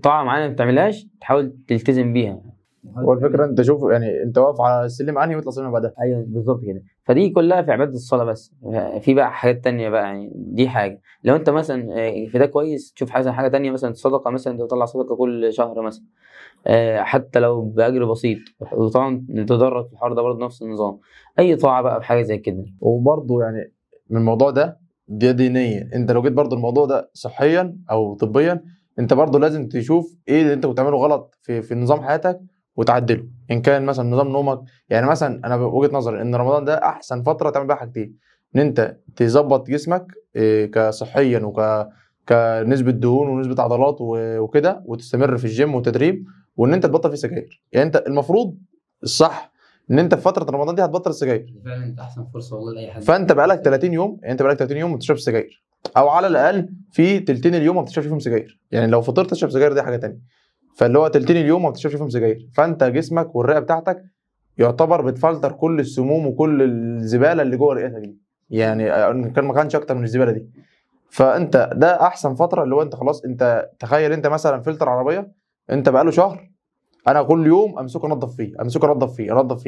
طاعه معينه ما بتعملهاش تحاول تلتزم بيها. هو الفكره انت شوف يعني انت واقف على السلم انهي ويطلع السلم بعدها. ايوه بالظبط كده. فدي كلها في عباده الصلاه بس. في بقى حاجات تانية بقى يعني دي حاجه لو انت مثلا في ده كويس تشوف حاجه تانية مثلا الصدقه، مثلا انت بتطلع صدقه كل شهر مثلا حتى لو باجر بسيط. وطبعا نتدرج في الحوار ده برضه نفس النظام، اي طاعه بقى بحاجه زي كده. وبرضه يعني من الموضوع ده دينيا، انت لو جيت برضه الموضوع ده صحيا او طبيا، انت برضه لازم تشوف ايه اللي انت بتعمله غلط في نظام حياتك وتعدله. ان كان مثلا نظام نومك، يعني مثلا انا بوجهه نظري ان رمضان ده احسن فتره تعمل بيها حاجتين: ان انت تظبط جسمك كصحيا كنسبه دهون ونسبه عضلات وكده، وتستمر في الجيم والتدريب، وان انت تبطل فيه سجاير. يعني انت المفروض الصح ان انت في فتره رمضان دي هتبطل السجاير. فعلا انت احسن فرصه والله لاي حد. فانت بقالك 30 يوم، يعني انت بقالك 30 يوم ما بتشربش سجاير، او على الاقل في تلتين اليوم ما بتشربش فيهم سجاير. يعني لو فطرت تشرب سجاير دي حاجه تانية، فاللي هو تلتين اليوم ما بتشربش فيهم سجاير. فانت جسمك والرئه بتاعتك يعتبر بتفلتر كل السموم وكل الزباله اللي جوه رئتك دي، يعني كان ما كانش اكتر من الزباله دي. فانت ده احسن فتره، اللي هو انت خلاص، انت تخيل انت مثلا فلتر عربيه انت بقاله شهر، انا كل يوم امسكه انضف فيه،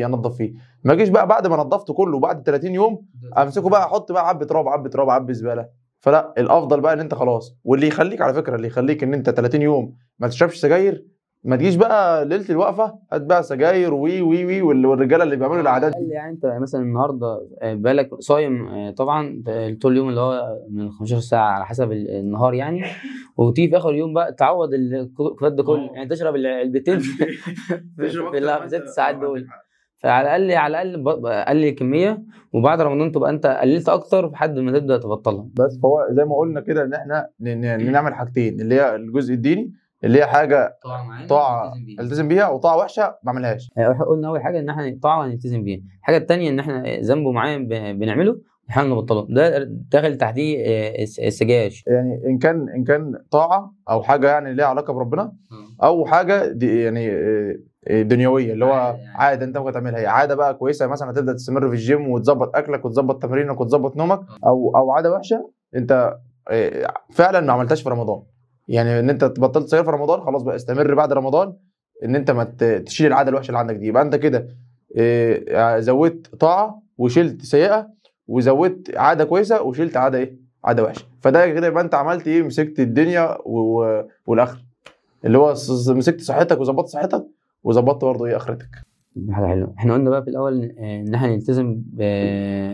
انضف فيه. ما اجيش بقى بعد ما نضفته كله بعد 30 يوم امسكه بقى احط بقى عبي زباله. فلا، الافضل بقى ان انت خلاص. واللي يخليك على فكره، اللي يخليك ان انت 30 يوم ما تشربش سجاير، ما تجيش بقى ليله الوقفه هات بقى سجاير وي والرجاله اللي بيعملوا العادات دي. يعني انت مثلا النهارده بالك صايم طبعا طول اليوم اللي هو من 15 ساعه على حسب النهار يعني، وتيجي في اخر اليوم بقى تعوض الكفات ده كله يعني تشرب العلبتين في ال6 ساعات دول. فعلى الاقل قلل الكميه، وبعد رمضان تبقى انت قللت اكتر لحد ما تبدا تبطلها. بس فهو زي ما قلنا كده ان احنا نعمل حاجتين، اللي هي الجزء الديني اللي هي حاجه طاعه التزم بيها، وطاعه وحشه ما اعملهاش. قلنا اول حاجه ان احنا طاعه هنلتزم بيها، الحاجه الثانيه ان احنا ذنب معين بنعمله نحاول نبطله، ده داخل تحتيه السجاير. يعني ان كان طاعه او حاجه يعني ليها علاقه بربنا، او حاجه دي يعني دنيويه، اللي هو عاده انت ممكن تعملها، هي عاده بقى كويسه مثلا هتبدا تستمر في الجيم وتظبط اكلك وتظبط تمرينك وتظبط نومك، او عاده وحشه انت فعلا ما عملتهاش في رمضان. يعني ان انت بطلت سجاير في رمضان، خلاص بقى استمر بعد رمضان ان انت ما تشيل العاده الوحشه اللي عندك دي. يبقى انت كده زودت طاعه وشلت سيئه، وزودت عاده كويسه وشلت عاده وحشه. فده كده يبقى انت عملت ايه، مسكت الدنيا والاخره، اللي هو مسكت صحتك وظبطت صحتك وظبطت برضه ايه اخرتك. حاجه حلوه. احنا قلنا بقى في الاول ان احنا نلتزم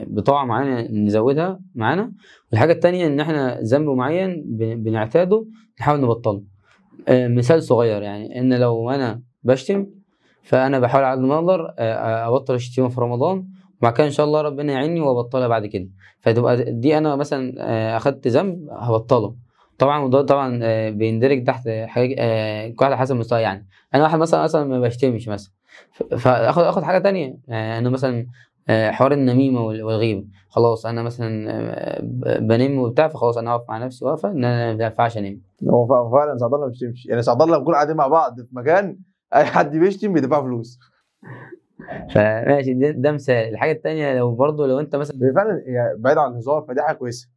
بطاعه معينه نزودها معانا، والحاجه الثانيه ان احنا ذنب معين بنعتاده نحاول نبطله. مثال صغير يعني ان لو انا بشتم فانا بحاول على قد ما اقدر ابطل الشتيمه في رمضان، وبعد كده ان شاء الله ربنا يعيني وابطلها بعد كده. فتبقى دي انا مثلا اخدت ذنب هبطله طبعا. وده طبعا بيندرج تحت حاجه كل على حسب المستوى. يعني انا واحد مثلا ما بشتمش مثلا، فاخد حاجه تانية انه مثلا حوار النميمه والغيبه، خلاص انا مثلا بنم وبتاع، فخلاص انا اقف مع نفسي واقفه ان انا ما ينفعش انام. هو فعلا سعد الله ما بيشتمش، يعني سعد الله بنكون قاعدين مع بعض في مكان اي حد بيشتم بيدفع فلوس. فماشي ده مثال. الحاجه الثانيه لو انت مثلا فعلا يعني بعيد عن الهزار، فدي حاجه كويسه.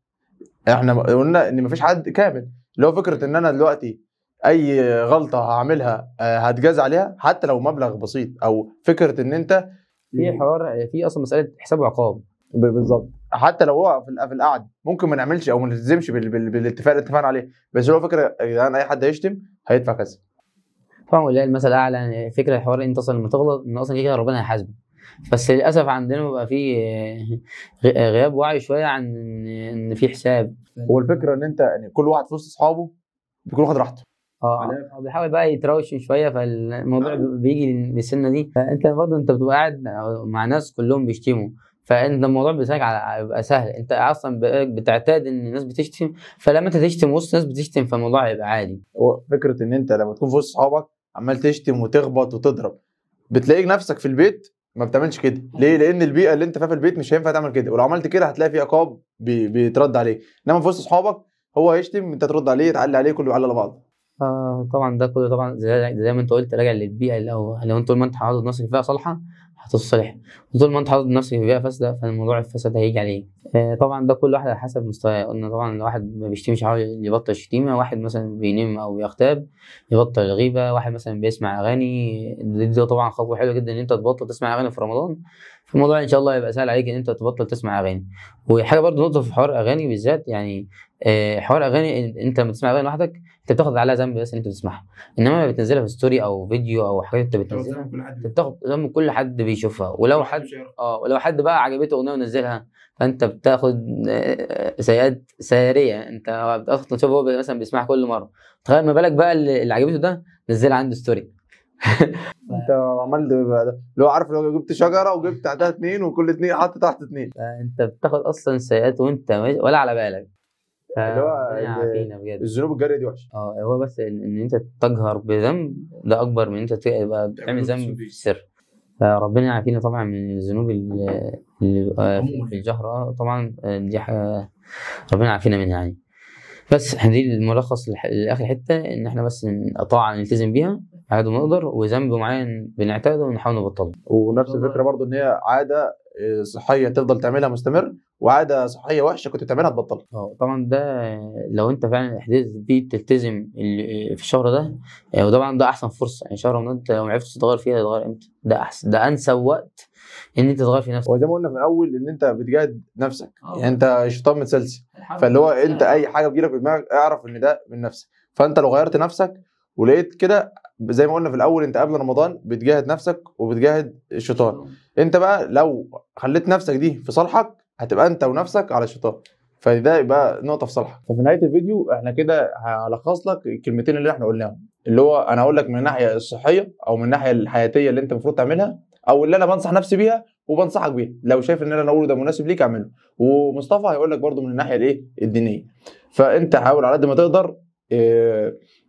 احنا قلنا ان مفيش حد كامل، اللي هو فكره ان انا دلوقتي اي غلطه هعملها هتجاز عليها حتى لو مبلغ بسيط، او فكره ان انت في حوار، في اصلا مساله حساب وعقاب. بالظبط. حتى لو هو في القعده ممكن ما نعملش او ما نلتزمش بالاتفاق اللي اتفقنا عليه، بس هو فكره يا جدعان اي حد هيشتم هيدفع كذا. طبعا ولله المثل الاعلى. يعني فكره الحوار انت اصلا لما تغلط ان اصلا كده ربنا هيحاسبك. بس للاسف عندنا بيبقى في غياب وعي شويه عن ان في حساب. هو الفكره ان انت يعني كل واحد في وسط اصحابه بيكون واخد راحته. بيحاول بقى يتروش شويه، فالموضوع بيجي للسنه دي. فانت برضه انت بتبقى قاعد مع ناس كلهم بيشتموا، فانت الموضوع بيساعدك على يبقى سهل. انت اصلا بتعتاد ان الناس بتشتم، فلما انت تشتم وسط ناس بتشتم فالموضوع هيبقى عادي. هو فكره ان انت لما تكون في وسط اصحابك عمال تشتم وتخبط وتضرب، بتلاقيك نفسك في البيت ما بتعملش كده. ليه؟ لان البيئه اللي انت فيها في البيت مش هينفع تعمل كده، ولو عملت كده هتلاقي في عقاب بيترد عليه. انما في وسط اصحابك هو هيشتم انت ترد عليه، تعلي عليه، كله يعلى على بعض. طبعا ده كله طبعا زي ما انت قلت راجع للبيئه. لو انت طول ما انت حاطط نفسك في بيئه صالحه هتصلح، وطول ما انت حاطط نفسك في بيئه فاسده فالموضوع الفساد هيجي عليك. طبعا ده كل واحد على حسب مستواه. قلنا طبعا الواحد ما بيشتمش يحاول يبطل شتيمه، واحد مثلا بينام او بيغتاب يبطل الغيبه، واحد مثلا بيسمع اغاني. ده طبعا خطوه حلوه جدا ان انت تبطل تسمع اغاني في رمضان. في الموضوع ان شاء الله يبقى سهل عليك ان انت تبطل تسمع اغاني. وحاجه برضو نقطه في حوار اغاني بالذات، يعني حوار اغاني انت لما تسمع اغاني لوحدك انت بتاخد عليها ذنب بس ان انت بتسمعها، انما لما بتنزلها في ستوري او فيديو او حاجات انت بتنزلها انت بتاخد ذنب كل حد بيشوفها. ولو حد بقى عجبته اغنيه ونزلها فانت بتاخد سيئات سياريه. انت بتاخد تشوف هو مثلا بيسمعها كل مره، تخيل ما بالك بقى اللي عجبته ده نزلها عنده ستوري. انت عملت لو عارف لو جبت شجره وجبت تحتها 2 وكل 2 حط تحت 2، فانت بتاخد اصلا سيئات وانت ولا على بالك. اللي هو الذنوب الجاريه دي وحشه. هو بس ان انت تجهر بذنب ده اكبر من انت تبقى بتعمل ذنب في السر. فربنا يعافينا طبعا من الذنوب اللي في الجهر. طبعا دي حاجه ربنا يعافينا منها يعني. بس احنا دي الملخص لاخر حته، ان احنا بس طاعه نلتزم بيها على قد ما نقدر، وذنب معين بنعتاده ونحاول نبطله. ونفس الفكره برضو ان هي عاده صحيه تفضل تعملها مستمر، وعاده صحيه وحشه كنت بتعملها تبطلها. طبعا ده لو انت فعلا فيه تلتزم في الشهر ده، وطبعا ده احسن فرصه. يعني شهر رمضان انت لو ما عرفتش تتغير فيها تتغير امتى؟ ده احسن، ده انسب وقت ان انت تغير في نفسك. وزي ما قلنا في الاول ان انت بتجاهد نفسك. يعني انت الشيطان متسلسل، فاللي هو انت اي حاجه بتجيلك في دماغك اعرف ان ده من نفسك. فانت لو غيرت نفسك ولقيت كده، زي ما قلنا في الاول انت قبل رمضان بتجاهد نفسك وبتجاهد الشيطان. انت بقى لو خليت نفسك دي في صالحك هتبقى انت ونفسك على الشيطان، فده يبقى نقطه في صالحك. ففي نهايه الفيديو احنا كده هلخص لك الكلمتين اللي احنا قلناهم، اللي هو انا هقول لك من الناحيه الصحيه او من الناحيه الحياتيه اللي انت المفروض تعملها، او اللي انا بنصح نفسي بيها وبنصحك بيها. لو شايف ان انا اقوله ده مناسب ليك اعمله. ومصطفى هيقول لك برده من الناحيه الايه الدينيه. فانت حاول على قد ما تقدر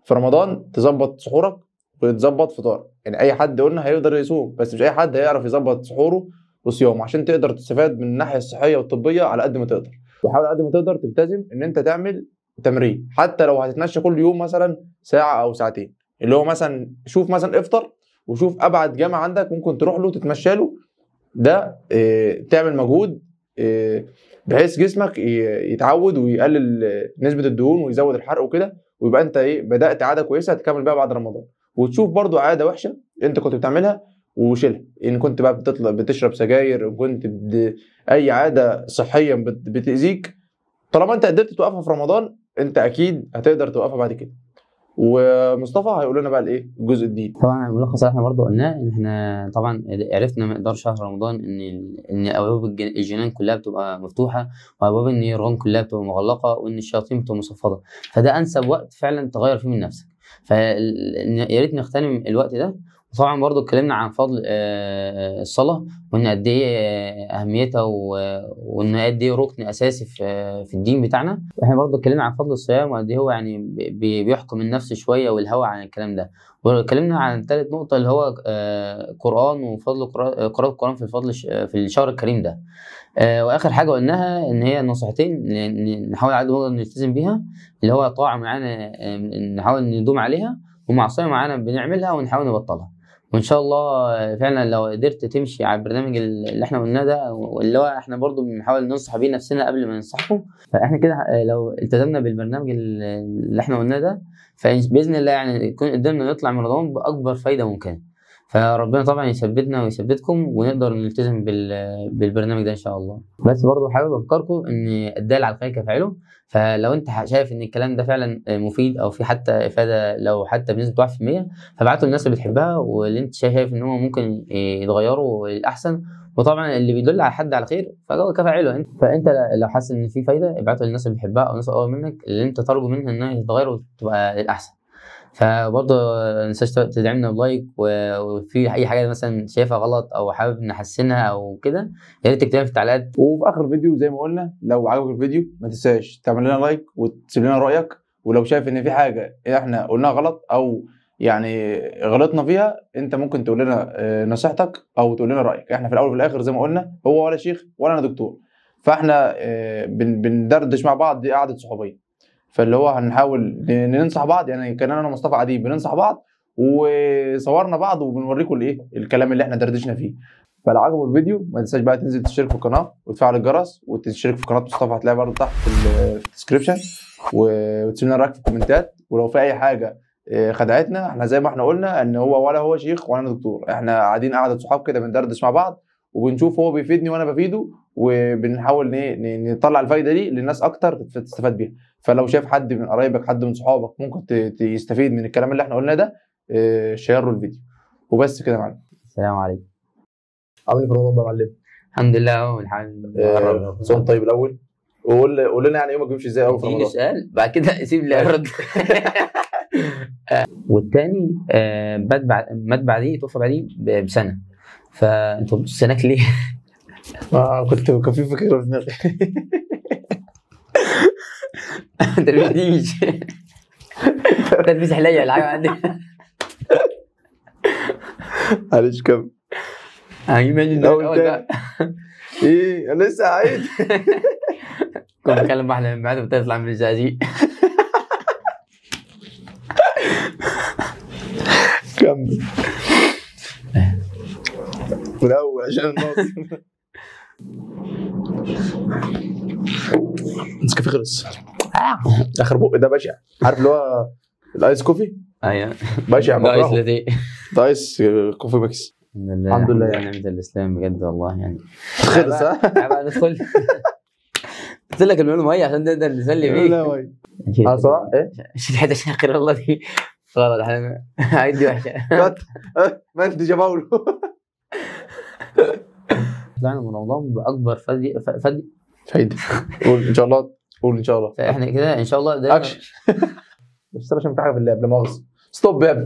في رمضان تظبط سحورك وتظبط فطارك. يعني اي حد قلنا هيقدر يصوم، بس مش اي حد هيعرف يظبط سحوره وصيامه، عشان تقدر تستفاد من الناحيه الصحيه والطبيه على قد ما تقدر. وحاول على قد ما تقدر تلتزم ان انت تعمل تمرين، حتى لو هتتمشى كل يوم مثلا ساعه او ساعتين. اللي هو مثلا شوف مثلا افطر وشوف ابعد جامع عندك ممكن تروح له تتمشى له. ده تعمل مجهود بحيث جسمك يتعود ويقلل نسبه الدهون ويزود الحرق وكده، ويبقى انت بدات عاده كويسه هتكمل بيها بعد رمضان. وتشوف برضو عاده وحشه انت كنت بتعملها وشيلها، ان كنت بقى بتشرب سجاير، كنت اي عاده صحيا بتاذيك، طالما انت قدرت توقفها في رمضان انت اكيد هتقدر توقفها بعد كده. ومصطفى هيقول لنا بقى الايه الجزء الدين. طبعا الملخص اللي احنا برضه قلناه ان احنا طبعا عرفنا مقدار شهر رمضان ان ابواب الجنان كلها بتبقى مفتوحه، وابواب النيران كلها بتبقى مغلقه، وان الشياطين بتبقى مصفده. فده انسب وقت فعلا تغير فيه من نفسك. فيا ريت نغتنم الوقت ده. وطبعا برضه اتكلمنا عن فضل الصلاه، وان قد ايه اهميتها، وان قد ايه ركن اساسي في الدين بتاعنا. احنا برضه اتكلمنا عن فضل الصيام وقد ايه هو يعني بيحكم النفس شويه والهوى عن الكلام ده. واتكلمنا عن ثالث نقطه اللي هو قران وفضل قراءه القران في الشهر الكريم ده. واخر حاجه قلناها ان هي نصيحتين نحاول على قد ما نقدر نلتزم بيها، اللي هو طاعه معانا نحاول ندوم عليها، ومعصيه معانا بنعملها ونحاول نبطلها. وان شاء الله فعلا لو قدرت تمشي على البرنامج اللي احنا قلناه ده، واللي هو احنا برضو بنحاول ننصح بيه نفسنا قبل ما ننصحكم، فاحنا كده لو التزمنا بالبرنامج اللي احنا قلناه ده، فباذن الله يعني يكون قدرنا نطلع من رمضان باكبر فايده ممكنه. فربنا طبعا يثبتنا ويثبتكم ونقدر نلتزم بالبرنامج ده ان شاء الله. بس برضو حابب افكركم ان الدال على الخير كفاعله، فلو انت شايف ان الكلام ده فعلا مفيد او في حتى افاده لو حتى بنسبه 1%، فابعته للناس اللي بتحبها واللي انت شايف ان هم ممكن يتغيروا للاحسن. وطبعا اللي بيدل على حد على خير فهو كفاعله انت. فانت لو حاسس ان في فايده ابعته للناس اللي بتحبها او الناس قريبه منك اللي انت ترجو منها انها تتغير وتبقى للاحسن. فبرضه ما تنساش تدعمنا بلايك، وفي اي حاجه مثلا شايفها غلط او حابب نحسنها او كده يا ريت تكتبها في التعليقات. وفي اخر الفيديو زي ما قلنا لو عجبك الفيديو ما تنساش تعمل لنا لايك وتسيب لنا رايك، ولو شايف ان في حاجه احنا قلناها غلط او يعني غلطنا فيها انت ممكن تقول لنا نصيحتك او تقول لنا رايك. احنا في الاول وفي الاخر زي ما قلنا هو ولا شيخ ولا انا دكتور، فاحنا بندردش مع بعض، دي قعده صحوبيه. فاللي هو هنحاول ننصح بعض، يعني كان انا ومصطفى قاعدين بننصح بعض وصورنا بعض وبنوريكم الايه الكلام اللي احنا دردشنا فيه. فلو عجبوا الفيديو ما تنساش بقى تنزل تشترك في القناه وتفعل الجرس وتشترك في قناه مصطفى، هتلاقيها برضه تحت في الديسكربشن، وتسيب لنا رايك في الكومنتات. ولو في اي حاجه خدعتنا، احنا زي ما احنا قلنا ان هو ولا هو شيخ ولا انا دكتور، احنا قاعدين قعده صحاب كده بندردش مع بعض وبنشوف هو بيفيدني وانا بفيده، وبنحاول نطلع الفايده دي للناس اكتر تستفاد بيها. فلو شايف حد من قرايبك حد من صحابك ممكن يستفيد من الكلام اللي احنا قلناه ده، شير له الفيديو. وبس كده يا معلم. السلام عليكم. عامل ايه في رمضان بقى يا معلم؟ الحمد لله اهو الحمد لله. صوم طيب الاول، وقول لنا يعني يومك بيمشي ازاي اول في اديني رمضان. سؤال بعد كده سيب لي ارد. والتاني مات بعديه توفى بعديه بسنه. فانتوا سنك ليه؟ كان في فكره في دماغي. انت ما بتديش تلبس حلية الحاجه عندي. معلش كمل. ايمن الاول بقى. ايه انا لسه عايد. كنت بكلم واحده من بعد بتطلع من الزقازيق. كمل من الاول عشان الناس. نسكافيه خلص. اخر بق ده بشع، عارف اللي هو الايس كوفي؟ ايوه بشع ده ايس بكرهه. لاتيه. ده ايس كوفي ميكس. الحمد لله يعني. نعمة الاسلام بجد والله يعني. خلص ها؟ تعال بقى ندخل. قلت لك المهم ميه عشان نقدر نسلي بيه. لا ميه. انا صراحه ايه؟ شيل الحته عشان اخر والله دي غلط. احنا عيد دي وحشه. ما انت جباولو. طلعنا من رمضان باكبر فايده. قول ان شاء الله، قول ان شاء الله. فاحنا كده ان شاء الله اكشن. بس عشان في حاجه في اللعب لا مؤاخذه. ستوب يا ابني.